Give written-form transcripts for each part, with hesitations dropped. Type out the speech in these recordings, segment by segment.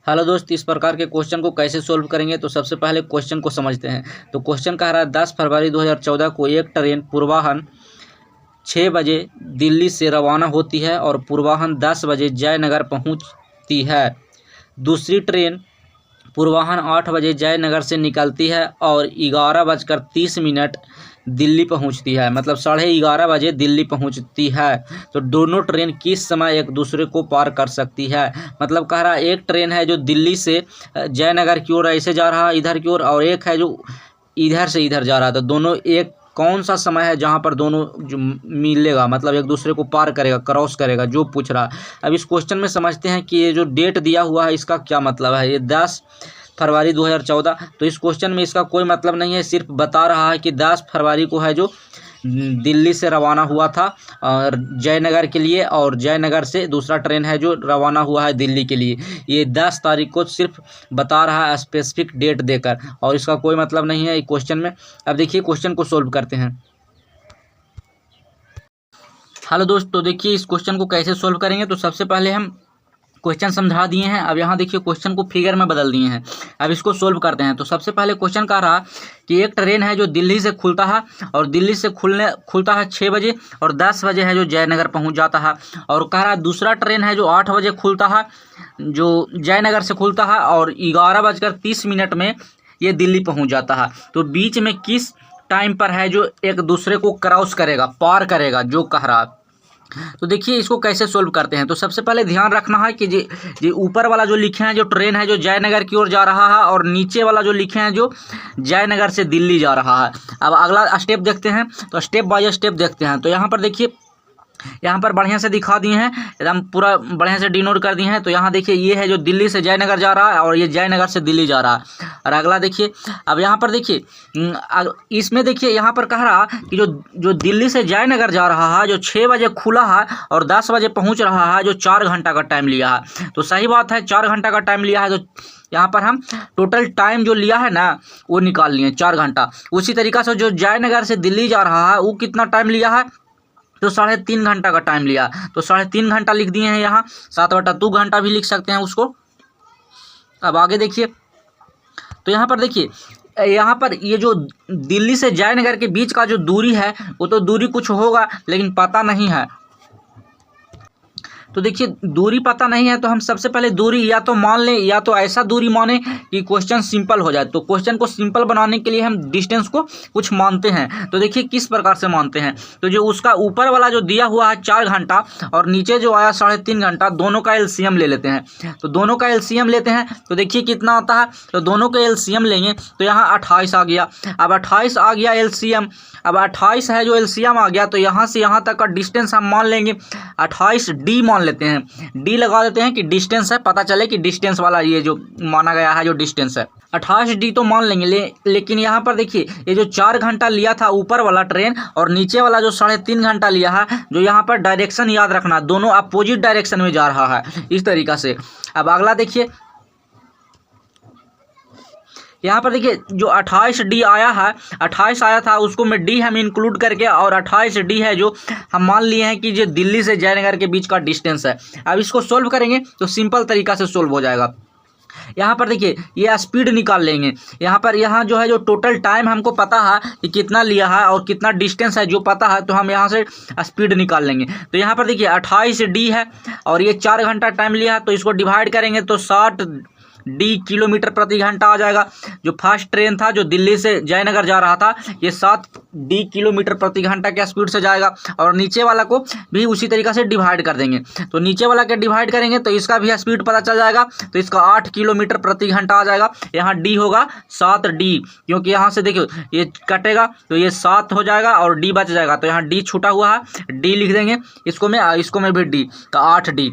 Hello दोस्त, इस प्रकार के क्वेश्चन को कैसे सोल्व करेंगे। तो सबसे पहले क्वेश्चन को समझते हैं। तो क्वेश्चन कह रहा है 10 फरवरी 2014 को एक ट्रेन पूर्वाह्न 6 बजे दिल्ली से रवाना होती है और पूर्वाह्न 10 बजे जयनगर पहुंचती है। दूसरी ट्रेन पूर्वाह्न 8 बजे जयनगर से निकलती है और 11:30 दिल्ली पहुंचती है, मतलब 11:30 बजे दिल्ली पहुंचती है। तो दोनों ट्रेन किस समय एक दूसरे को पार कर सकती है। मतलब कह रहा है एक ट्रेन है जो दिल्ली से जयनगर की ओर ऐसे जा रहा है इधर की ओर, और एक है जो इधर से इधर जा रहा है। तो दोनों एक कौन सा समय है जहां पर दोनों जो मिलेगा, मतलब एक दूसरे को पार करेगा, क्रॉस करेगा, जो पूछ रहा है। अब इस क्वेश्चन में समझते हैं कि ये जो डेट दिया हुआ है इसका क्या मतलब है। ये 10 फरवरी 2014, तो इस क्वेश्चन में इसका कोई मतलब नहीं है, सिर्फ बता रहा है कि 10 फरवरी को है जो दिल्ली से रवाना हुआ था और जयनगर के लिए, और जयनगर से दूसरा ट्रेन है जो रवाना हुआ है दिल्ली के लिए। ये 10 तारीख को सिर्फ बता रहा है स्पेसिफिक डेट देकर, और इसका कोई मतलब नहीं है क्वेश्चन में। अब देखिए क्वेश्चन को सोल्व करते हैं। हेलो दोस्त, तो देखिए इस क्वेश्चन को कैसे सोल्व करेंगे। तो सबसे पहले हम क्वेश्चन समझा दिए हैं। अब यहाँ देखिए क्वेश्चन को फिगर में बदल दिए हैं। अब इसको सोल्व करते हैं। तो सबसे पहले क्वेश्चन कह रहा कि एक ट्रेन है जो दिल्ली से खुलता है और दिल्ली से खुलता है 6 बजे और 10 बजे है जो जयनगर पहुँच जाता है। और कह रहा दूसरा ट्रेन है जो 8 बजे खुलता है, जो जयनगर से खुलता है, और 11:30 में ये दिल्ली पहुँच जाता है। तो बीच में किस टाइम पर है जो एक दूसरे को क्रॉस करेगा, पार करेगा, जो कह रहा। तो देखिए इसको कैसे सोल्व करते हैं। तो सबसे पहले ध्यान रखना है कि ये ऊपर वाला जो लिखे हैं जो ट्रेन है जो जयनगर की ओर जा रहा है, और नीचे वाला जो लिखे हैं जो जयनगर से दिल्ली जा रहा है। अब अगला स्टेप देखते हैं। तो स्टेप बाय स्टेप देखते हैं। तो यहाँ पर देखिए, यहाँ पर बढ़िया से दिखा दिए हैं, एकदम पूरा बढ़िया से डिनोट कर दिए हैं। तो यहाँ देखिए ये है जो दिल्ली से जयनगर जा रहा है और ये जयनगर से दिल्ली जा रहा है। और अगला देखिए, अब यहाँ पर देखिए इसमें देखिए यहाँ पर कह रहा कि जो दिल्ली से जयनगर जा रहा है जो 6 बजे खुला है और 10 बजे पहुँच रहा है, जो 4 घंटा का टाइम लिया है। तो सही बात है, 4 घंटा का टाइम लिया है। तो यहाँ पर हम टोटल टाइम जो लिया है ना वो निकाल लिए 4 घंटा। उसी तरीक़ा से जो जयनगर से दिल्ली जा रहा है वो कितना टाइम लिया है, तो 3.5 घंटा का टाइम लिया। तो 3.5 घंटा लिख दिए हैं यहाँ, 7/2 घंटा भी लिख सकते हैं उसको। अब आगे देखिए, तो यहाँ पर देखिए, यहाँ पर ये जो दिल्ली से जयनगर के बीच का जो दूरी है वो तो दूरी कुछ होगा लेकिन पता नहीं है। तो देखिए दूरी पता नहीं है, तो हम सबसे पहले दूरी या तो मान लें या तो ऐसा दूरी माने कि क्वेश्चन सिंपल हो जाए। तो क्वेश्चन को सिंपल बनाने के लिए हम डिस्टेंस को कुछ मानते हैं। तो देखिए किस प्रकार से मानते हैं। तो जो उसका ऊपर वाला जो दिया हुआ है 4 घंटा और नीचे जो आया 3.5 घंटा, दोनों का एलसीएम ले लेते हैं। तो दोनों का एलसीएम लेते हैं तो देखिए कितना आता है। तो दोनों का एलसीएम लेंगे तो यहाँ 28 आ गया। अब 28 आ गया एलसीएम। अब 28 है जो एलसीएम आ गया, तो यहाँ से यहाँ तक का डिस्टेंस हम मान लेंगे 28 डी मान लेते हैं। डी लगा देते हैं कि डिस्टेंस है, पता चले कि डिस्टेंस वाला ये जो माना गया है जो डिस्टेंस है 28 डी तो मान लेंगे। लेकिन यहाँ पर देखिए ये जो 4 घंटा लिया था ऊपर वाला ट्रेन और नीचे वाला जो 3.5 घंटा लिया है, जो यहाँ पर डायरेक्शन याद रखना, दोनों अपोजिट डायरेक्शन में जा रहा है इस तरीका से। अब अगला देखिए, यहाँ पर देखिए जो 28 डी आया है, 28 आया था उसको में डी हम इंक्लूड करके, और 28 डी है जो हम मान लिए हैं कि जो दिल्ली से जयनगर के बीच का डिस्टेंस है। अब इसको सोल्व करेंगे तो सिंपल तरीका से सोल्व हो जाएगा। यहाँ पर देखिए ये स्पीड निकाल लेंगे। यहाँ जो है जो टोटल टाइम हमको पता है कि कितना लिया है और कितना डिस्टेंस है जो पता है, तो हम यहाँ से स्पीड निकाल लेंगे। तो यहाँ पर देखिए 28 डी है और ये 4 घंटा टाइम लिया है, तो इसको डिवाइड करेंगे तो 60 डी किलोमीटर प्रति घंटा आ जाएगा। जो फर्स्ट ट्रेन था जो दिल्ली से जयनगर जा रहा था ये 7 डी किलोमीटर प्रति घंटा के स्पीड से जाएगा, और नीचे वाला को भी उसी तरीक़ा से डिवाइड कर देंगे। तो नीचे वाला के डिवाइड करेंगे तो इसका भी स्पीड पता चल जाएगा, तो इसका 8 किलोमीटर प्रति घंटा आ जाएगा। यहाँ डी होगा 7 डी, क्योंकि यहाँ से देखिए ये कटेगा तो ये 7 हो जाएगा और डी बच जाएगा। तो यहाँ डी छूटा हुआ है, डी लिख देंगे इसको में भी डी, तो 8 डी।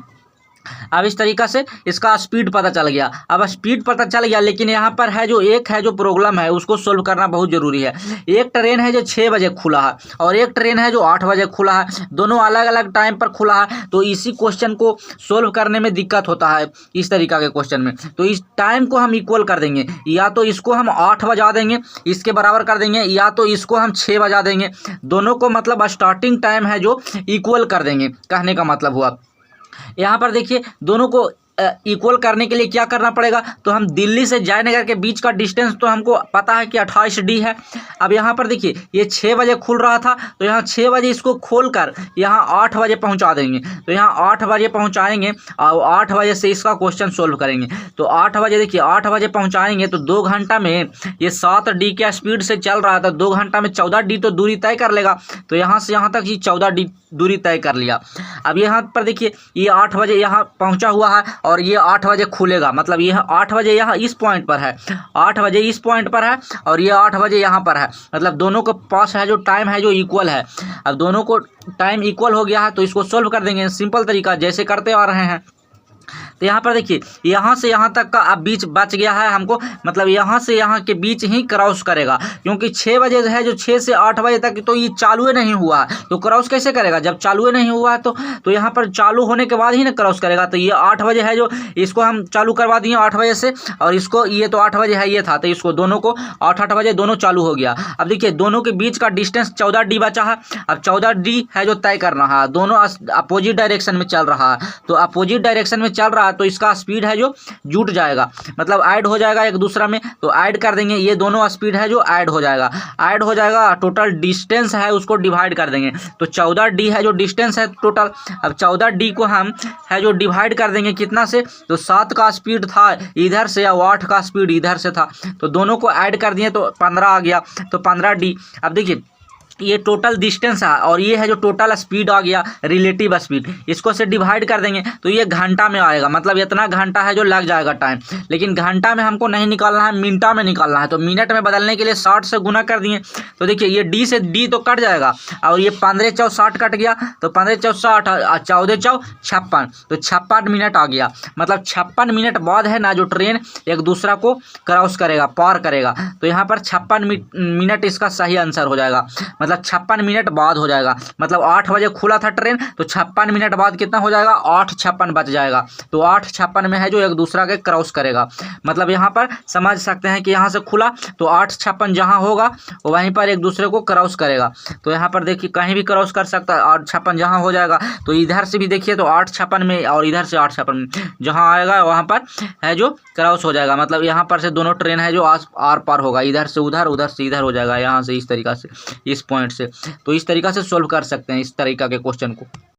अब इस तरीक़ा से इसका स्पीड पता चल गया। अब स्पीड पता चल गया, लेकिन यहाँ पर है जो प्रॉब्लम है उसको सोल्व करना बहुत ज़रूरी है। एक ट्रेन है जो 6 बजे खुला है और एक ट्रेन है जो 8 बजे खुला है, दोनों अलग अलग टाइम पर खुला है। तो इसी क्वेश्चन को सोल्व करने में दिक्कत होता है इस तरीक़ा के क्वेश्चन में। तो इस टाइम को हम इक्वल कर देंगे, या तो इसको हम 8 बजा देंगे इसके बराबर कर देंगे, या तो इसको हम 6 बजा देंगे। दोनों को मतलब स्टार्टिंग टाइम है जो इक्वल कर देंगे, कहने का मतलब हुआ। यहाँ पर देखिए दोनों को इक्वल करने के लिए क्या करना पड़ेगा, तो हम दिल्ली से जयनगर के बीच का डिस्टेंस तो हमको पता है कि 28D है। अब यहाँ पर देखिए ये 6 बजे खुल रहा था, तो यहाँ 6 बजे इसको खोलकर यहाँ 8 बजे पहुँचा देंगे। तो यहाँ 8 बजे पहुँचाएंगे और 8 बजे से इसका क्वेश्चन सोल्व करेंगे। तो 8 बजे देखिए 8 बजे पहुँचाएंगे तो 2 घंटा में ये 7D के स्पीड से चल रहा था, 2 घंटा में 14D तो दूरी तय कर लेगा। तो यहाँ से यहाँ तक ये 14D दूरी तय कर लिया। अब यहाँ पर देखिए ये 8 बजे यहाँ पहुँचा हुआ है और ये 8 बजे खुलेगा, मतलब यह 8 बजे यहाँ इस पॉइंट पर है, 8 बजे इस पॉइंट पर है और ये 8 बजे यहाँ पर है, मतलब दोनों के पास है जो टाइम है जो इक्वल है। अब दोनों को टाइम इक्वल हो गया है तो इसको सोल्व कर देंगे, सिंपल तरीका जैसे करते आ रहे हैं। तो यहाँ पर देखिए यहाँ से यहाँ तक का अब बीच बच गया है हमको, मतलब यहाँ से यहाँ के बीच ही क्रॉस करेगा, क्योंकि 6 बजे है जो 6 से 8 बजे तक तो ये चालू नहीं हुआ है, तो क्रॉस कैसे करेगा जब चालू नहीं हुआ है। तो यहाँ पर चालू होने के बाद ही ना क्रॉस करेगा। तो ये 8 बजे है जो इसको हम चालू करवा दिए 8 बजे से, और इसको ये तो 8 बजे है ये था, तो इसको दोनों को 8 बजे दोनों चालू हो गया। अब देखिए दोनों के बीच का डिस्टेंस 14D बचा है। अब 14D है जो तय करना है, दोनों अपोजिट डायरेक्शन में चल रहा है, तो अपोजिट डायरेक्शन में चल रहा है तो इसका स्पीड है जो जुट जाएगा, मतलब ऐड हो जाएगा एक दूसरा में। तो ऐड कर देंगे, ये दोनों स्पीड है जो ऐड हो जाएगा, टोटल डिस्टेंस है उसको डिवाइड कर देंगे। तो 14D है जो डिस्टेंस है टोटल। अब 14D को हम है जो डिवाइड कर देंगे कितना से, तो 7 का स्पीड था इधर से और 8 का स्पीड इधर से था, तो दोनों को ऐड कर दिए तो 15 आ गया, तो 15D। अब देखिए ये टोटल डिस्टेंस है और ये है जो टोटल स्पीड आ गया रिलेटिव स्पीड, इसको से डिवाइड कर देंगे तो ये घंटा में आएगा, मतलब इतना घंटा है जो लग जाएगा टाइम। लेकिन घंटा में हमको नहीं निकालना है, मिनटा में निकालना है, तो मिनट में बदलने के लिए 60 से गुना कर दिए। तो देखिए ये D से D तो कट जाएगा और ये 15 चौ 60 कट गया, तो 15 चौ 60 और 14 चौ 56, तो 56 मिनट आ गया। मतलब 56 मिनट बाद है ना जो ट्रेन एक दूसरा को क्रॉस करेगा, पार करेगा। तो यहाँ पर 56 मिनट इसका सही आंसर हो जाएगा, मतलब 56 मिनट बाद हो जाएगा। मतलब 8 बजे खुला था ट्रेन, तो 56 मिनट बाद कितना हो जाएगा, 8:56 बच जाएगा। तो 8:56 में है जो एक दूसरा के क्रॉस करेगा। मतलब यहाँ पर समझ सकते हैं कि यहाँ से खुला तो 8:56 जहाँ होगा वहीं पर एक दूसरे को क्रॉस करेगा। तो यहाँ पर देखिए कहीं भी क्रॉस कर सकता है, 8:56 जहाँ हो जाएगा तो इधर से भी देखिए तो 8:56 में और इधर से 8:56 में जहाँ आएगा वहाँ पर है जो क्रॉस हो जाएगा। मतलब यहाँ पर से दोनों ट्रेन है जो आर पार होगा, इधर से उधर उधर से इधर हो जाएगा, यहाँ से इस तरीका से इस पॉइंट से। तो इस तरीका से सोल्व कर सकते हैं इस तरीका के क्वेश्चन को।